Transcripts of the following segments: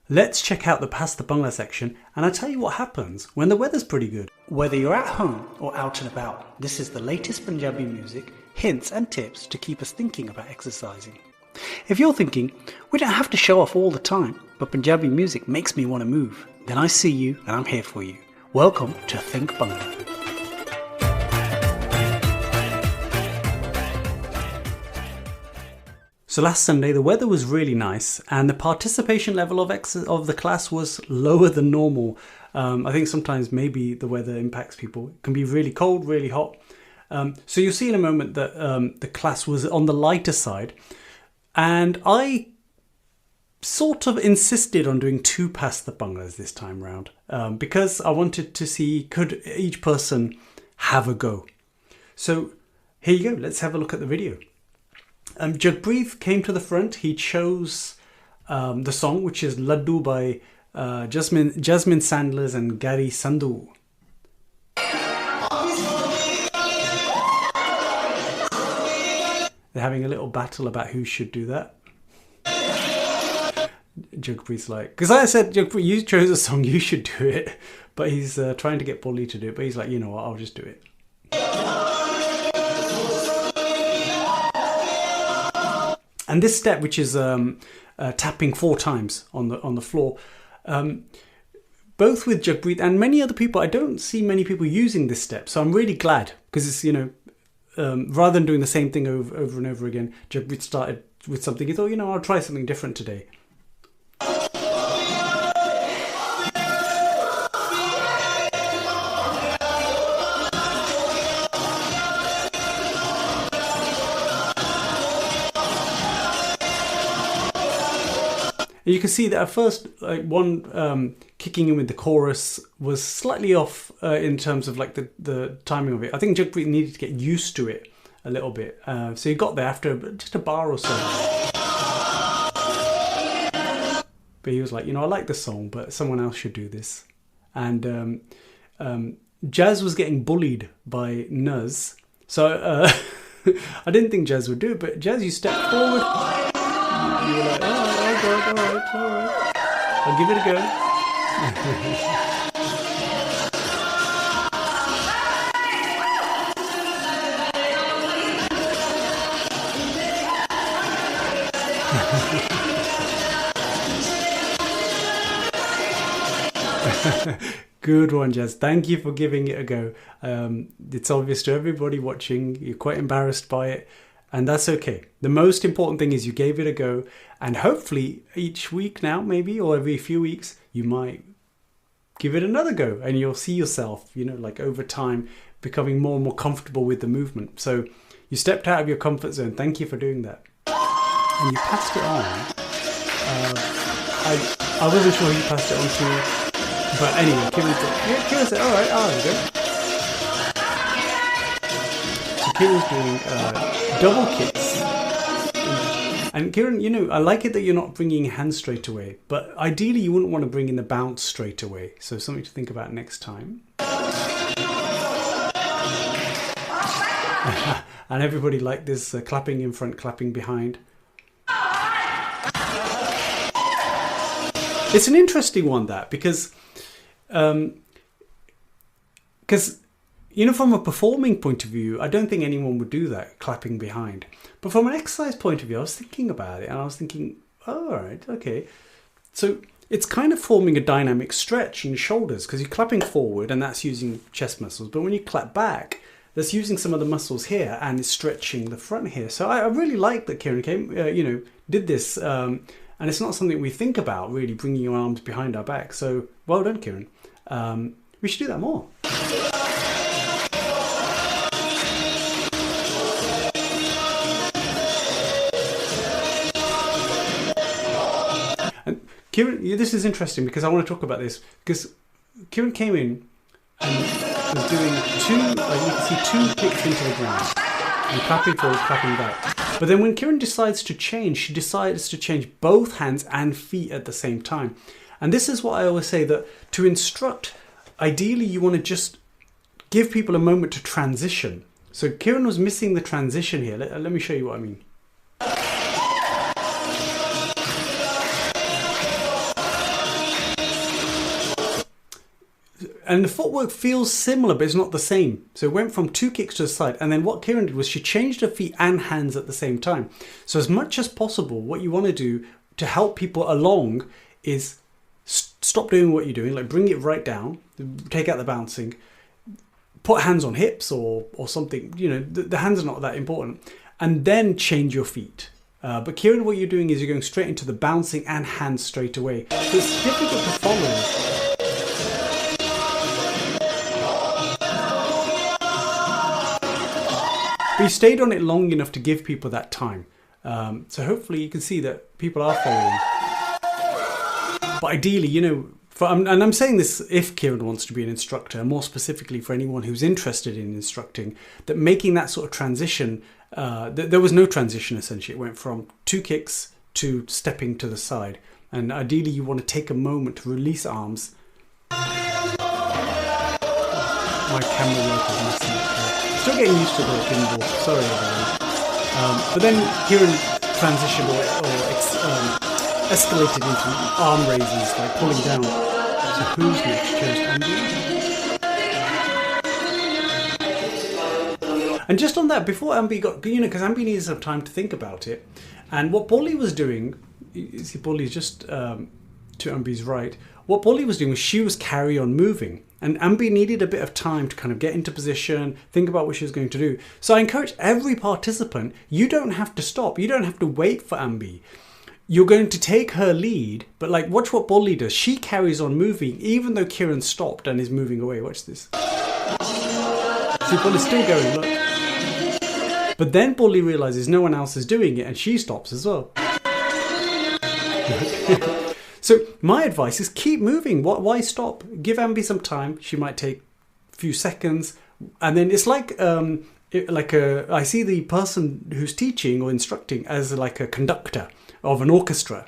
Let's check out the Past the Pungra section and I'll tell you what happens when the weather's pretty good. Whether you're at home or out and about, this is the latest Punjabi music, hints and tips to keep us thinking about exercising. If you're thinking, we don't have to show off all the time, but Punjabi music makes me want to move, then I see you and I'm here for you. Welcome to Think Pungra. So last Sunday the weather was really nice and the participation level of the class was lower than normal. I think sometimes maybe the weather impacts people. It can be really cold, really hot. So you'll see in a moment that the class was on the lighter side, and I sort of insisted on doing 2 Past the Pungras this time round because I wanted to see could each person have a go. So here you go, let's have a look at the video. Jagpreet came to the front. He chose the song, which is Laddu by Jasmine Sandlers and Gary Sandhu. They're having a little battle about who should do that. Jagpreet's like, because I said, Jagpreet, you chose a song, you should do it. But he's trying to get Polly to do it. But he's like, you know what, I'll just do it. And this step, which is tapping 4 times on the floor, both with Jagpreet and many other people, I don't see many people using this step. So I'm really glad because it's, you know, rather than doing the same thing over and over again, Jagpreet started with something. He thought, you know, I'll try something different today. You can see that at first, one kicking in with the chorus was slightly off in terms of like the timing of it. I think Jagpreet needed to get used to it a little bit. So he got there after just a bar or so. But he was like, you know, I like the song, but someone else should do this. And Jazz was getting bullied by Nuz. So I didn't think Jazz would do it, but Jazz, you stepped forward. You were like, oh God, all right. I'll give it a go. Good one, Jazz. Thank you for giving it a go. It's obvious to everybody watching. You're quite embarrassed by it. And that's okay. The most important thing is you gave it a go, and hopefully each week now, maybe, or every few weeks, you might give it another go, and you'll see yourself, you know, like over time, becoming more and more comfortable with the movement. So you stepped out of your comfort zone. Thank you for doing that. And you passed it on. I wasn't sure who you passed it on to, but anyway, Kieran said, all right, there we go. So Kieran's doing double kicks. And Kieran, you know, I like it that you're not bringing hands straight away, but ideally you wouldn't want to bring in the bounce straight away. So something to think about next time. And everybody liked this clapping in front, clapping behind. It's an interesting one, that, because you know, from a performing point of view, I don't think anyone would do that, clapping behind. But from an exercise point of view, I was thinking about it and I was thinking, oh, all right, okay. So it's kind of forming a dynamic stretch in your shoulders because you're clapping forward and that's using chest muscles. But when you clap back, that's using some of the muscles here and it's stretching the front here. So I really like that Kieran did this. And it's not something we think about, really, bringing your arms behind our back. So well done, Kieran. We should do that more. Kieran, this is interesting because I want to talk about this because Kieran came in and was doing 2, you can see 2 kicks into the ground and clapping forward, clapping back. But then when Kieran decides to change, she decides to change both hands and feet at the same time. And this is what I always say, that to instruct, ideally you want to just give people a moment to transition. So Kieran was missing the transition here. Let me show you what I mean. and the footwork feels similar, but it's not the same. So it went from 2 kicks to the side. And then what Kieran did was she changed her feet and hands at the same time. So as much as possible, what you want to do to help people along is stop doing what you're doing, like bring it right down, take out the bouncing, put hands on hips or something, you know, the hands are not that important, and then change your feet. But Kieran, what you're doing is you're going straight into the bouncing and hands straight away. So it's difficult to follow. But you stayed on it long enough to give people that time. So hopefully you can see that people are following. But ideally, you know, and I'm saying this if Kieran wants to be an instructor, more specifically for anyone who's interested in instructing, that making that sort of transition, there was no transition essentially. It went from 2 kicks to stepping to the side. And ideally you want to take a moment to release arms. My camera work is messing up. Still getting used to the gimbal, sorry everyone. But then Kieran transitioned or escalated into arm raises, like pulling down. So who's next? Chose Ambi. And just on that, before Ambi got, you know, because Ambi needed some time to think about it. And what Bolly was doing, you see Bolly's just to Ambi's right. What Bolly was doing was she was carry on moving. And Ambi needed a bit of time to kind of get into position, think about what she was going to do. So I encourage every participant, you don't have to stop. You don't have to wait for Ambi. You're going to take her lead, but like watch what Bolly does. She carries on moving even though Kieran stopped and is moving away. Watch this. See, Bolly's still going, look. But then Bolly realizes no one else is doing it and she stops as well. So my advice is keep moving. Why stop? Give Ambi some time. She might take a few seconds. And then it's like I see the person who's teaching or instructing as like a conductor of an orchestra.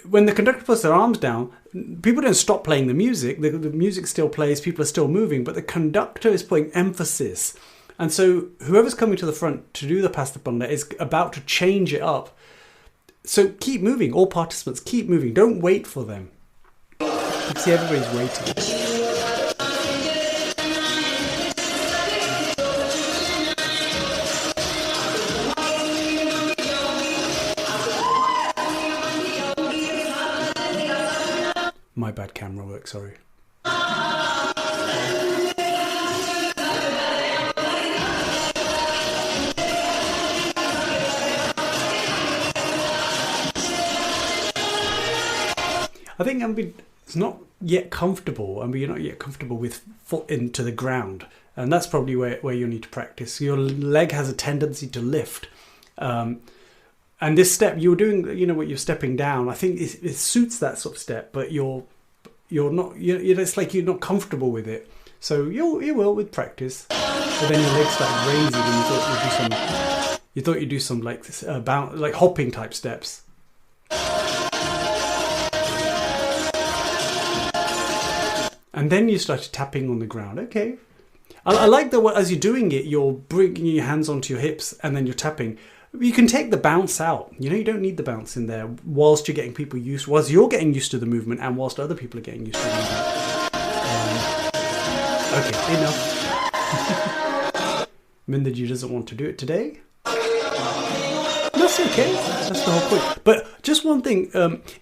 When the conductor puts their arms down, people don't stop playing the music. The music still plays, people are still moving, but the conductor is putting emphasis. And so whoever's coming to the front to do the Pas de Pungra is about to change it up. So keep moving, all participants, keep moving. Don't wait for them. You can see everybody's waiting. My bad camera work, sorry. I think Ambi is not yet comfortable. Ambi, you're not yet comfortable with foot into the ground. And that's probably where you need to practice. Your leg has a tendency to lift. And this step, you're doing, you know, what you're stepping down. I think it suits that sort of step, but you're not, it's like you're not comfortable with it. So you will with practice. But then your legs start raising and you thought you'd do some like hopping type steps. And then you started tapping on the ground. Okay. I like that as you're doing it, you're bringing your hands onto your hips and then you're tapping. You can take the bounce out. You know, you don't need the bounce in there whilst you're getting people used, whilst you're getting used to the movement and whilst other people are getting used to the movement. Okay, enough. Mindaji doesn't want to do it today. That's okay. That's the whole point. But just one thing.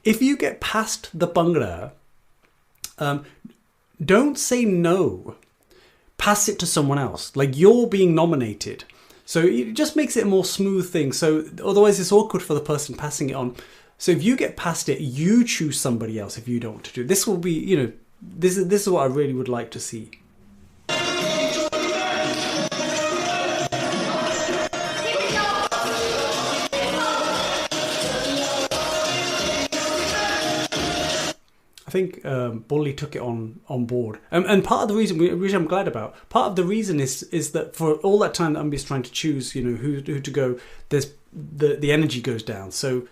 If you get past the Pungra, don't say no. Pass it to someone else. Like you're being nominated. So it just makes it a more smooth thing. So otherwise it's awkward for the person passing it on. So if you get past it, you choose somebody else if you don't want to do it. This will be, you know, this is what I really would like to see. I think Bolly took it on board, and part of the reason, which I'm glad about, part of the reason is that for all that time that Ambi's trying to choose, you know, who to go, there's the energy goes down. So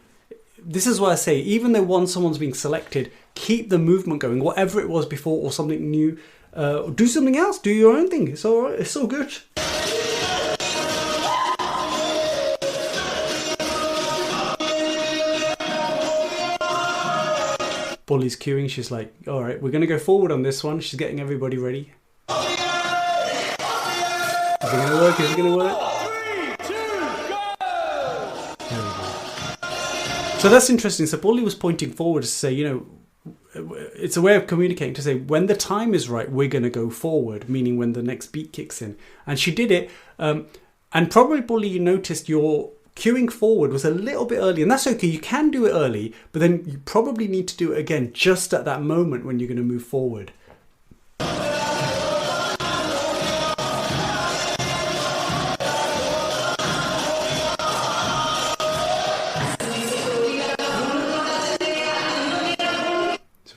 this is why I say, even though once someone's being selected, keep the movement going, whatever it was before or something new. Do something else, do your own thing. It's all right. It's all good. Polly's cueing. She's like, all right, we're going to go forward on this one. She's getting everybody ready. Is it going to work? Is it going to work? 3, 2, go! There we go. So that's interesting. So Polly was pointing forward to say, you know, it's a way of communicating to say when the time is right, we're going to go forward, meaning when the next beat kicks in. And she did it. And probably you noticed your cueing forward was a little bit early, and that's okay. You can do it early, but then you probably need to do it again just at that moment when you're going to move forward.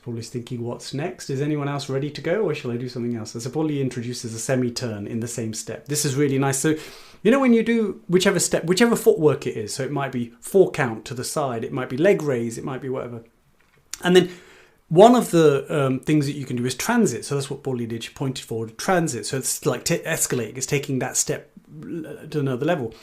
Pauli's thinking, what's next? Is anyone else ready to go, or shall I do something else? So Pauli introduces a semi-turn in the same step. This is really nice. So, you know, when you do whichever step, whichever footwork it is, so it might be 4 count to the side, it might be leg raise, it might be whatever. And then one of the things that you can do is transit. So that's what Pauli did. She pointed forward, transit. So it's like escalating. It's taking that step to another level.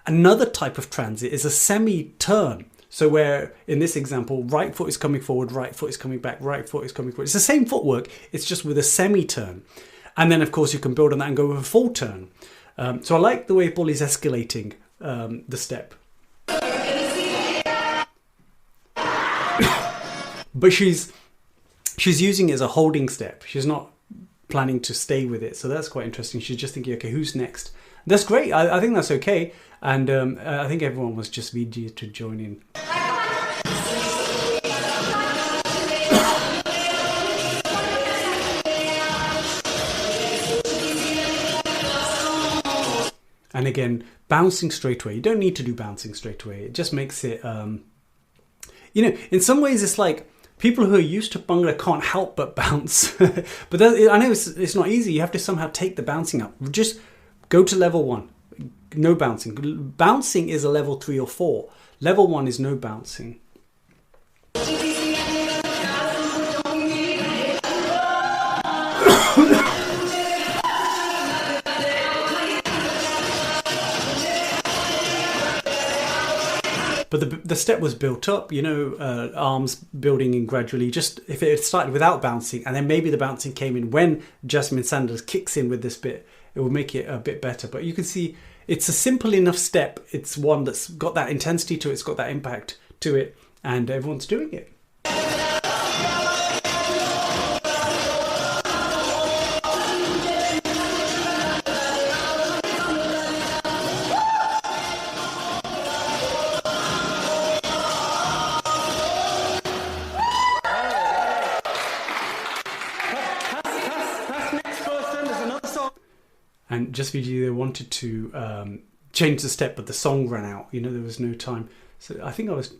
Another type of transit is a semi-turn. So where, in this example, right foot is coming forward, right foot is coming back, right foot is coming forward. It's the same footwork, it's just with a semi-turn. And then, of course, you can build on that and go with a full turn. So I like the way Polly's escalating the step. But she's using it as a holding step. She's not planning to stay with it. So that's quite interesting. She's just thinking, okay, who's next? That's great. I think that's okay. And I think everyone was just eager to join in. And again, bouncing straight away. You don't need to do bouncing straight away. It just makes it, you know, in some ways it's like people who are used to Pungra can't help but bounce. But I know it's not easy. You have to somehow take the bouncing up. Just go to level 1. No bouncing. Bouncing is a level 3 or 4. Level 1 is no bouncing. But the step was built up, you know, arms building in gradually. Just if it had started without bouncing, and then maybe the bouncing came in when Jasmine Sanders kicks in with this bit, it will make it a bit better. But you can see it's a simple enough step. It's one that's got that intensity to it. It's got that impact to it, and everyone's doing it. And just for you, they wanted to change the step, but the song ran out. You know, there was no time. So I think I was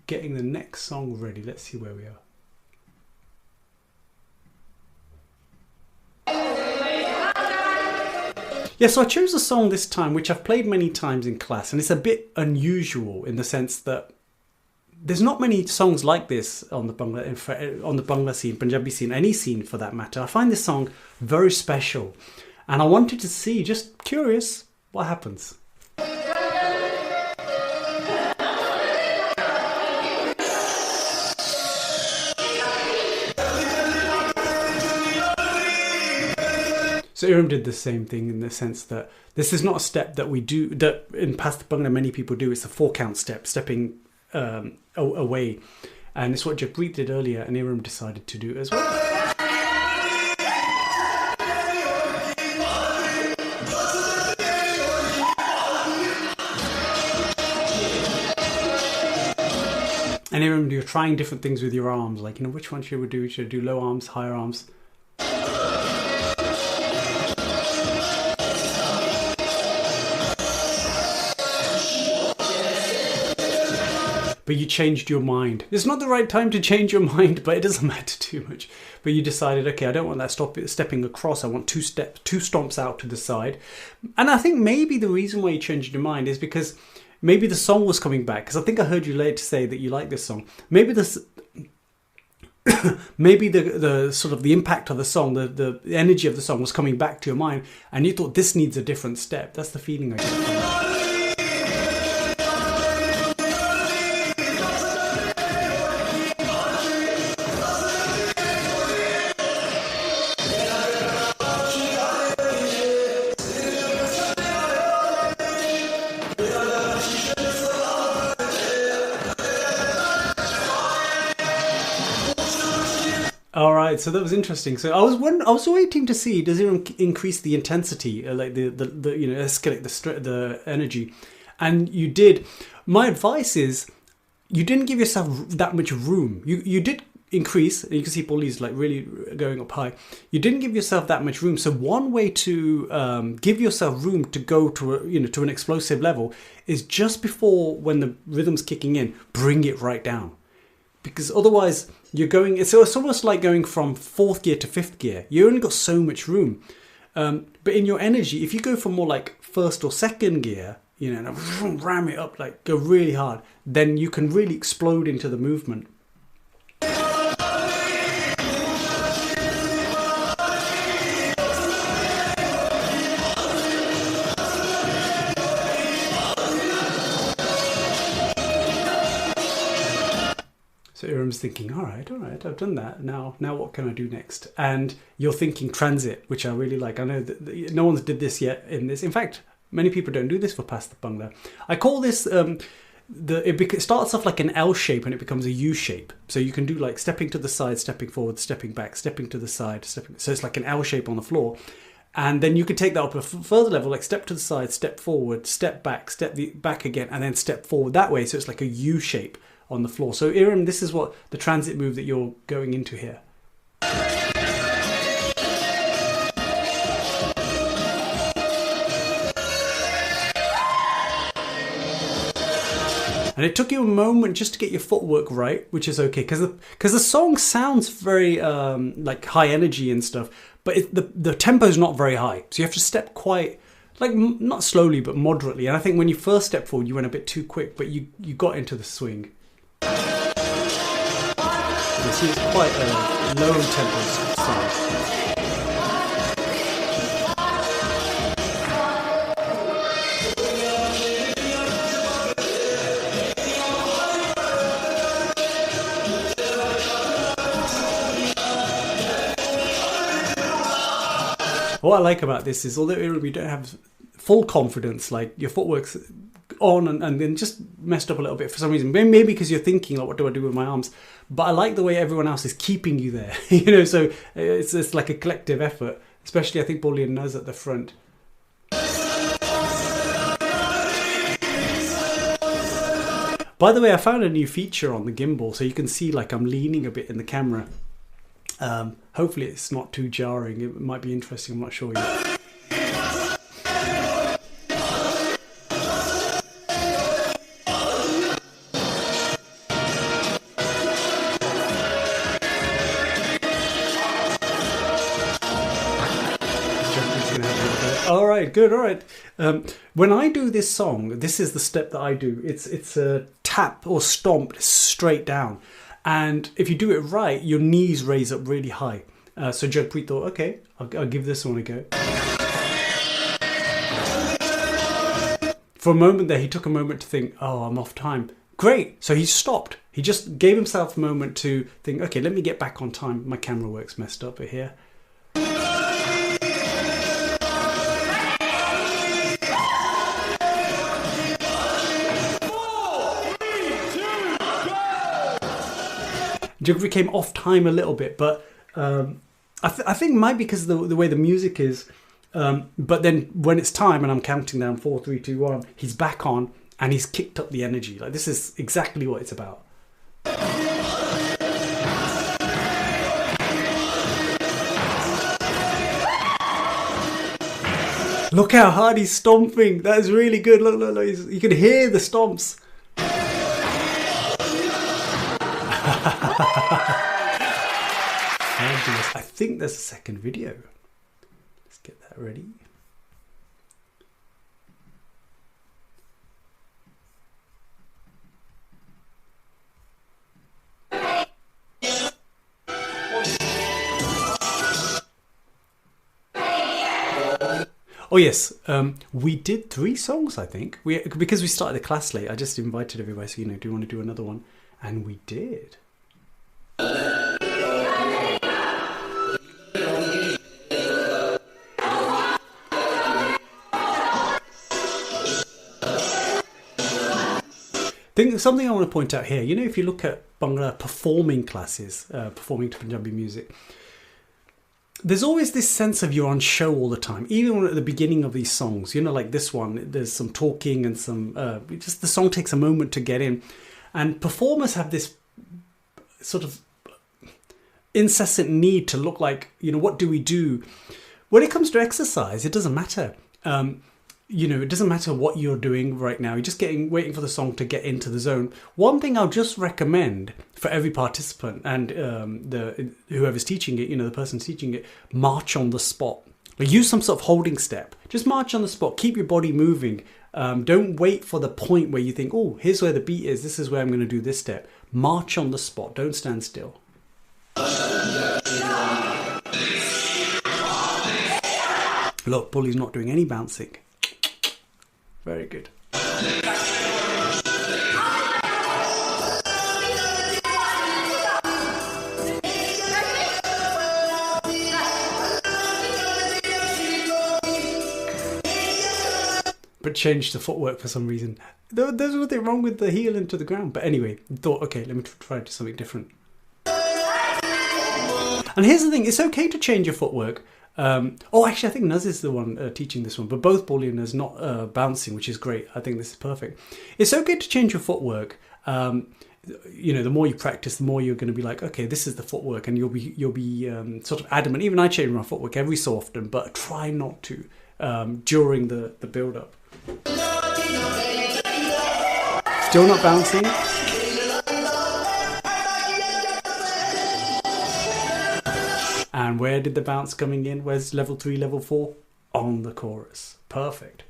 getting the next song ready. Let's see where we are. Yeah, so I chose a song this time, which I've played many times in class, and it's a bit unusual in the sense that there's not many songs like this on the Bangla scene, Punjabi scene, any scene for that matter. I find this song very special. And I wanted to see, just curious, what happens. So Iram did the same thing in the sense that this is not a step that we do, that in past Bangla many people do. It's a 4 count step, stepping away. And it's what Jagpreet did earlier, and Iram decided to do as well. And Iram, you're trying different things with your arms, like, you know, which one should we do? Should I do low arms, higher arms? But you changed your mind. It's not the right time to change your mind, but it doesn't matter too much. But you decided, okay, I don't want that stepping across. I want 2 stomps out to the side. And I think maybe the reason why you changed your mind is because maybe the song was coming back, because I think I heard you later say that you like this song. Maybe this, maybe the sort of the impact of the song, the energy of the song was coming back to your mind, and you thought this needs a different step. That's the feeling I get from that. All right, so that was interesting. So I was waiting to see, does it increase the intensity, like the you know, escalate the energy, and you did. My advice is, you didn't give yourself that much room. You did increase. You can see Paulie's like really going up high. You didn't give yourself that much room. So one way to give yourself room to go to to an explosive level is just before, when the rhythm's kicking in, bring it right down. Because otherwise you're going, it's almost like going from fourth gear to fifth gear. You only got so much room. But in your energy, if you go for more like first or second gear, and ram it up, like go really hard, then you can really explode into the movement. So Iram's thinking, all right, I've done that. Now what can I do next? And you're thinking transit, which I really like. I know that no one's did this yet in this. In fact, many people don't do this for Past the Pungra. I call this, it starts off like an L shape and it becomes a U shape. So you can do like stepping to the side, stepping forward, stepping back, stepping to the side, stepping. So it's like an L shape on the floor. And then you can take that up a further level, like step to the side, step forward, step back again, and then step forward that way. So it's like a U shape on the floor. So Iram, this is what the transit move that you're going into here. And it took you a moment just to get your footwork right, which is okay, because the song sounds very like high energy and stuff, but the tempo's not very high, so you have to step quite, like, not slowly but moderately. And I think when you first stepped forward, you went a bit too quick, but you got into the swing. You see, it's quite a low tempo song. What I like about this is, although we don't have full confidence, like your footwork's on and then just messed up a little bit for some reason. Maybe because you're thinking, like, what do I do with my arms? But I like the way everyone else is keeping you there, so it's like a collective effort, especially I think Paulie and Nuz at the front. By the way, I found a new feature on the gimbal, so you can see like I'm leaning a bit in the camera. Hopefully it's not too jarring. It might be interesting, I'm not sure yet. All right, good. All right. When I do this song, this is the step that I do. It's a tap or stomp straight down. And if you do it right, your knees raise up really high. So Jagpreet thought, okay, I'll give this one a go. For a moment there, he took a moment to think, oh, I'm off time. Great. So he stopped. He just gave himself a moment to think, okay, let me get back on time. My camera work's messed up here. Jagpreet came off time a little bit, but I think it might be because of the way the music is. But then when it's time and I'm counting down 4, 3, 2, 1, he's back on and he's kicked up the energy. Like, this is exactly what it's about. Look how hard he's stomping. That is really good. Look, look, look. You can hear the stomps. I think there's a second video. Let's get that ready. Oh yes, we did 3 songs, I think. Because we started the class late, I just invited everybody, so, do you want to do another one? And we did. Something I want to point out here, if you look at Bhangra performing classes, performing to Punjabi music, there's always this sense of you're on show all the time, even at the beginning of these songs. Like this one, there's some talking and some, just the song takes a moment to get in. And performers have this sort of incessant need to look like, what do we do? When it comes to exercise, it doesn't matter. It doesn't matter what you're doing right now. You're just waiting for the song to get into the zone. One thing I'll just recommend for every participant and whoever's teaching it, the person's teaching it, march on the spot. Like use some sort of holding step. Just march on the spot. Keep your body moving. Don't wait for the point where you think, oh, here's where the beat is. This is where I'm going to do this step. March on the spot. Don't stand still. Look, Bully's not doing any bouncing. Very good. But changed the footwork for some reason. There's nothing wrong with the heel into the ground. But anyway, thought, okay, let me try to do something different. And here's the thing, it's okay to change your footwork. Actually, I think Nuz is the one teaching this one, but both Bully and Nuz not bouncing, which is great. I think this is perfect. It's okay to change your footwork. The more you practice, the more you're going to be like, okay, this is the footwork, and you'll be sort of adamant. Even I change my footwork every so often, but try not to during the build-up. Still not bouncing. And where did the bounce coming in? Where's level 3, level 4? On the chorus. Perfect.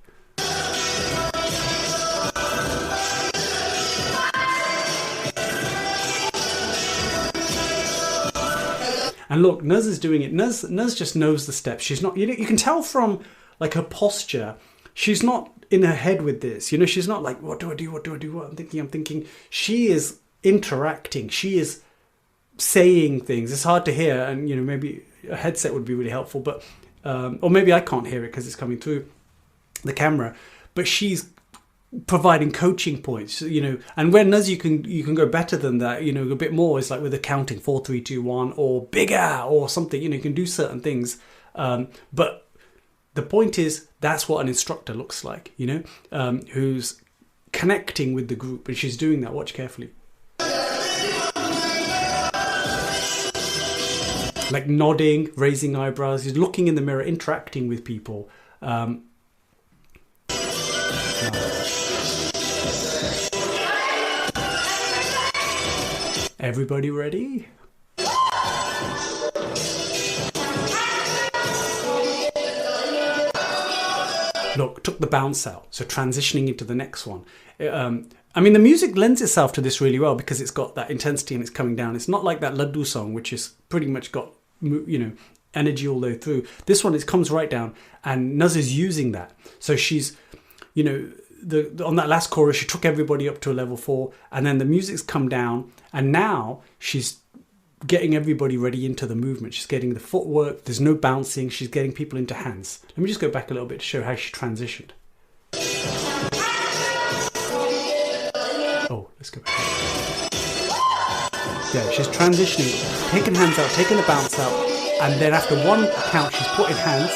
And look, Nuz is doing it. Nuz just knows the steps. She's not, you can tell from like her posture, she's not in her head with this. She's not like, what do I do? What do I do? What I'm thinking. She is interacting. She is saying things. It's hard to hear, and maybe a headset would be really helpful, but or maybe I can't hear it because it's coming through the camera, but she's providing coaching points, and when Nuz you can go better than that, a bit more. It's like with the counting 4 3 2 1 or bigger or something, you can do certain things, but the point is that's what an instructor looks like, who's connecting with the group, and she's doing that. Watch carefully. Like nodding, raising eyebrows, he's looking in the mirror, interacting with people. Everybody ready? Look, took the bounce out, so transitioning into the next one. The music lends itself to this really well because it's got that intensity and it's coming down. It's not like that Laddu song, which is pretty much got, energy all the way through. This one, it comes right down, and Nuz is using that. So she's, on that last chorus, she took everybody up to a level 4, and then the music's come down, and now she's getting everybody ready into the movement. She's getting the footwork. There's no bouncing. She's getting people into hands. Let me just go back a little bit to show how she transitioned. Oh, let's go back. Yeah, she's transitioning, taking hands out, taking the bounce out, and then after one count, she's putting hands.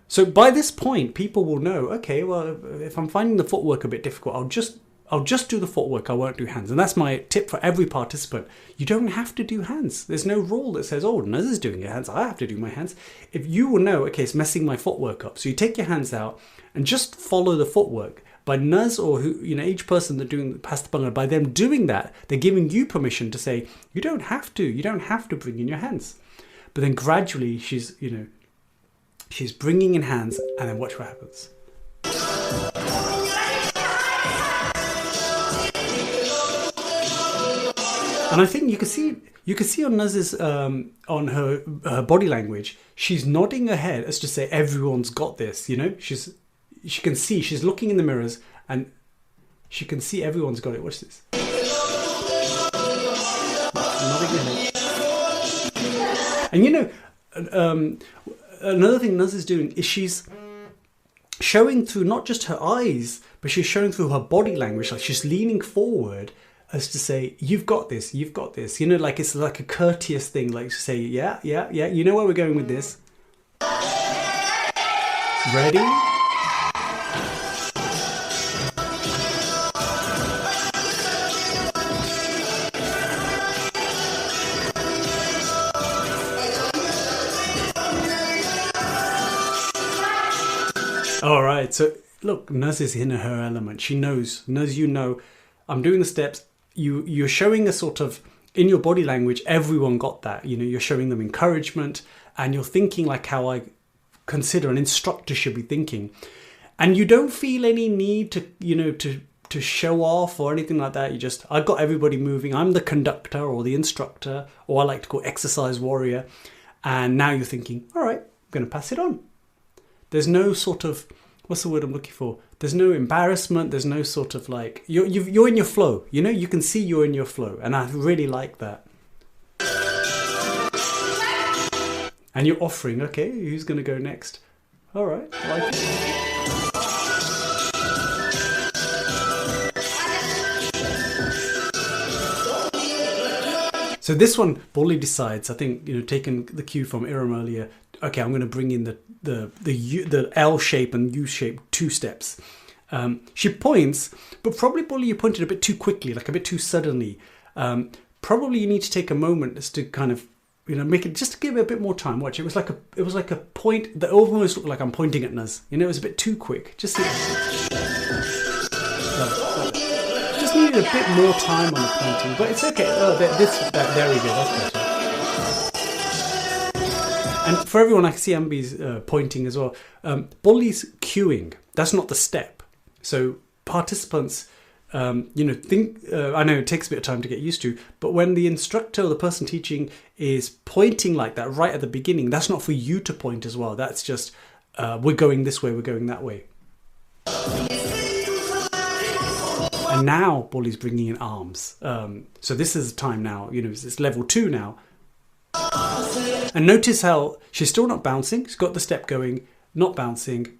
So by this point, people will know, okay, well, if I'm finding the footwork a bit difficult, I'll just do the footwork, I won't do hands. And that's my tip for every participant. You don't have to do hands. There's no rule that says, oh, Nuz is doing your hands, I have to do my hands. If you will know, okay, it's messing my footwork up. So you take your hands out and just follow the footwork. By Nuz or each person that doing past the Bhangra, by them doing that, they're giving you permission to say, you don't have to bring in your hands. But then gradually she's bringing in hands, and then watch what happens. And I think you can see on Nuz's on her body language, she's nodding her head as to say everyone's got this. She can see, she's looking in the mirrors, and she can see everyone's got it. Watch this. Nodding her head. And another thing Nuz is doing is she's showing through not just her eyes, but she's showing through her body language. Like she's leaning forward as to say, you've got this, you've got this. You know, like it's like a courteous thing, like to say, yeah, yeah, yeah, you know where we're going with this. Ready? All right, so look, Nuz is in her element. She knows, Nuz, you know, I'm doing the steps. You're showing a sort of, in your body language, everyone got that. You know, you're showing them encouragement and you're thinking like how I consider an instructor should be thinking. And you don't feel any need to, you know, to show off or anything like that. You just, I've got everybody moving. I'm the conductor or the instructor, or I like to call exercise warrior. And now you're thinking, all right, I'm going to pass it on. There's no sort of, what's the word I'm looking for? There's no embarrassment. There's no sort of like, you're in your flow. You know, you can see you're in your flow. And I really like that. And you're offering, okay, who's going to go next? All right, I like it. So this one, Bolly decides, I think, you know, taking the cue from Iram earlier, okay, I'm going to bring in the L shape and U shape 2 steps. She points, but probably, Bolly, you pointed a bit too quickly, like a bit too suddenly. Probably you need to take a moment just to kind of, you know, make it, just to give it a bit more time. Watch, it was like a point that almost looked like I'm pointing at Nuz. You know, it was a bit too quick. Just needed a bit more time on the pointing, but it's okay. Oh, there we go. That's better. And for everyone, I can see Ambi's pointing as well. Bolly's cueing. That's not the step. So participants, you know, think. I know it takes a bit of time to get used to, but when the instructor or the person teaching is pointing like that right at the beginning, that's not for you to point as well. That's just we're going this way, we're going that way. And now Bolly's bringing in arms. So this is time now, you know, it's level 2 now. And notice how she's still not bouncing. She's got the step going, not bouncing.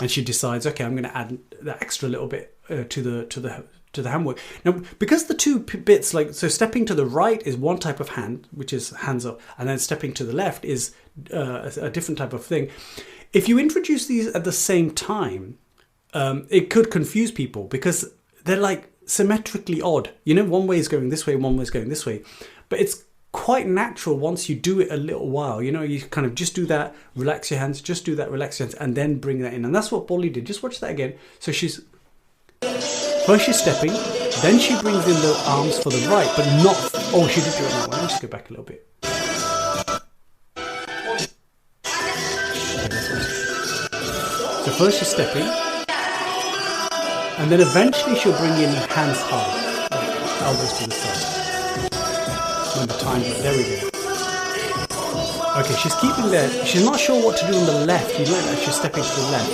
And she decides, okay, I'm going to add that extra little bit to the handwork. Now, because the 2 bits, like, so stepping to the right is one type of hand, which is hands up, and then stepping to the left is a different type of thing. If you introduce these at the same time, it could confuse people because they're like symmetrically odd. You know, one way is going this way, one way is going this way. But it's quite natural once you do it a little while. You know, you kind of just do that, relax your hands, just do that, relax your hands, and then bring that in. And that's what Bolly did. Just watch that again. So first she's stepping, then she brings in the arms for the right, but not, oh, she did do it that one. Let's go back a little bit. So first she's stepping, and then eventually she'll bring in hands high, elbows to the side. Remember time, but there we go. Okay, she's keeping there. She's not sure what to do on the left. You like that she's stepping to the left,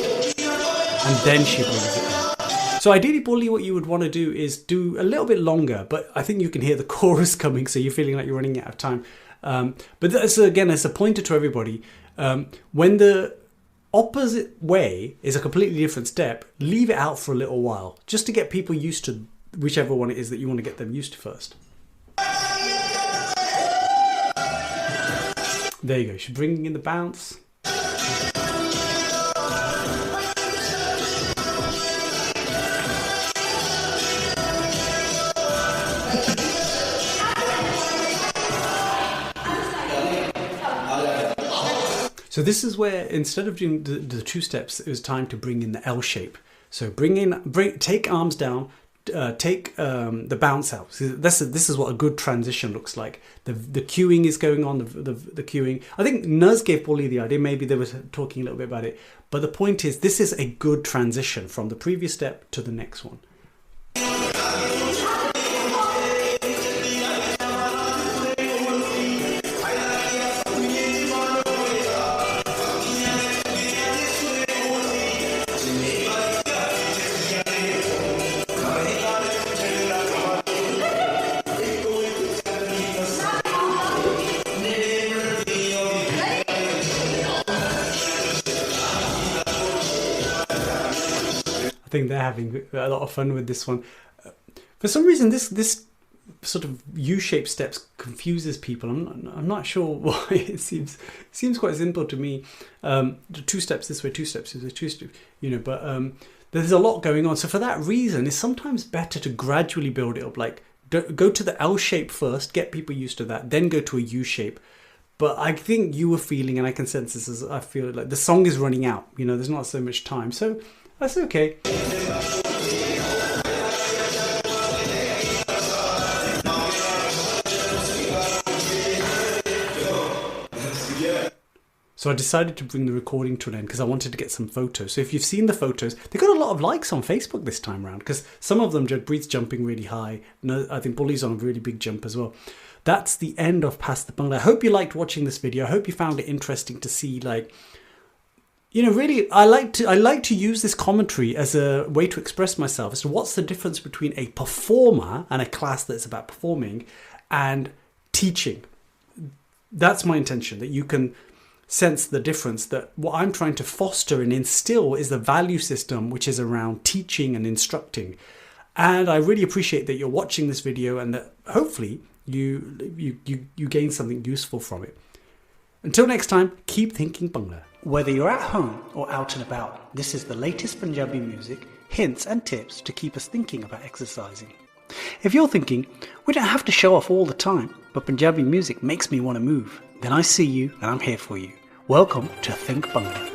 and then she brings it in. So ideally, Bolly, what you would want to do is do a little bit longer, but I think you can hear the chorus coming, so you're feeling like you're running out of time. But that's, again, it's a pointer to everybody. When the opposite way is a completely different step, leave it out for a little while, just to get people used to whichever one it is that you want to get them used to first. There you go, she's bringing in the bounce. So this is where, instead of doing the 2 steps, it was time to bring in the L shape. So take arms down, take the bounce out. So this is what a good transition looks like. The cueing is going on, the cueing. I think Nuz gave Bolly the idea, maybe they were talking a little bit about it. But the point is, this is a good transition from the previous step to the next one. think they're having a lot of fun with this one. For some reason, this sort of U-shaped steps confuses people. I'm not sure why. It seems quite simple to me. 2 steps this way, 2 steps this way, 2 steps, but there's a lot going on. So for that reason, it's sometimes better to gradually build it up. Like go to the L shape first, get people used to that, then go to a U shape. But I think you were feeling, and I can sense this, as I feel like the song is running out. There's not so much time. So that's okay. So I decided to bring the recording to an end because I wanted to get some photos. So if you've seen the photos, they got a lot of likes on Facebook this time around, because some of them, Bree's jumping really high. No, I think Bully's on a really big jump as well. That's the end of Past the Pungra. I hope you liked watching this video. I hope you found it interesting to see, really, I like to use this commentary as a way to express myself as to what's the difference between a performer and a class that's about performing and teaching. That's my intention, that you can sense the difference, that what I'm trying to foster and instill is the value system which is around teaching and instructing. And I really appreciate that you're watching this video and that hopefully you gain something useful from it. Until next time, keep thinking Pungra. Whether you're at home or out and about, this is the latest Punjabi music, hints and tips to keep us thinking about exercising. If you're thinking, we don't have to show off all the time, but Punjabi music makes me want to move, then I see you and I'm here for you. Welcome to Think Pungra.